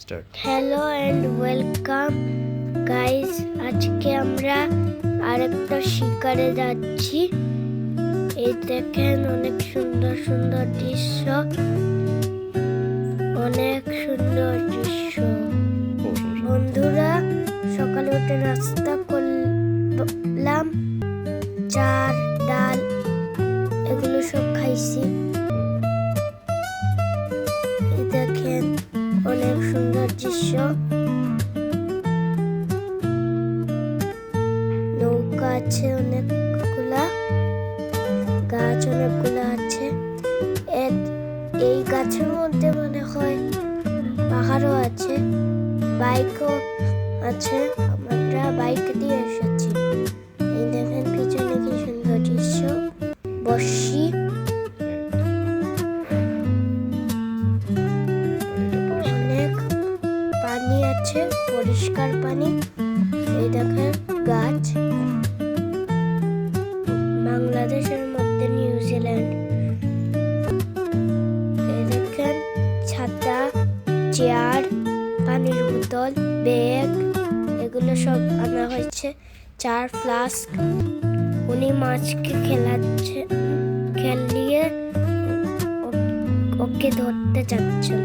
Start. Hello and welcome guys. আজকে আমরা আরেকটা শিকারে যাচ্ছি। এই দেখেন অনেক সুন্দর সুন্দর দৃশ্য, অনেক সুন্দর দৃশ্য। বন্ধুরা, সকালে উঠে নাস্তা করলাম, চাল ডাল এগুলো সব খাইছি। এই দেখেন অনেক সুন্দর দৃশ্য। নৌকা আছে অনেকগুলা, গাছ অনেকগুলা আছে। এই গাছের মধ্যে মনে হয় পাহাড়ও আছে, বাইকও আছে। আমরা বাইক দিয়ে এসেছি। এই দেখেন পিছনে কি সুন্দর দৃশ্য। বর্ষি, অনেক পানি আছে, পরিষ্কার পানি। এই দেখেন গাছ। বাংলাদেশের মধ্যে নিউজিল্যান্ড। এই দেখেন ছাতা, চেয়ার, পানির বোতল, ব্যাগ এগুলো সব আনা হয়েছে। 4 ফ্লাস্ক। উনি মাছকে খেলিয়ে ওকে ধরতে চাচ্ছেন।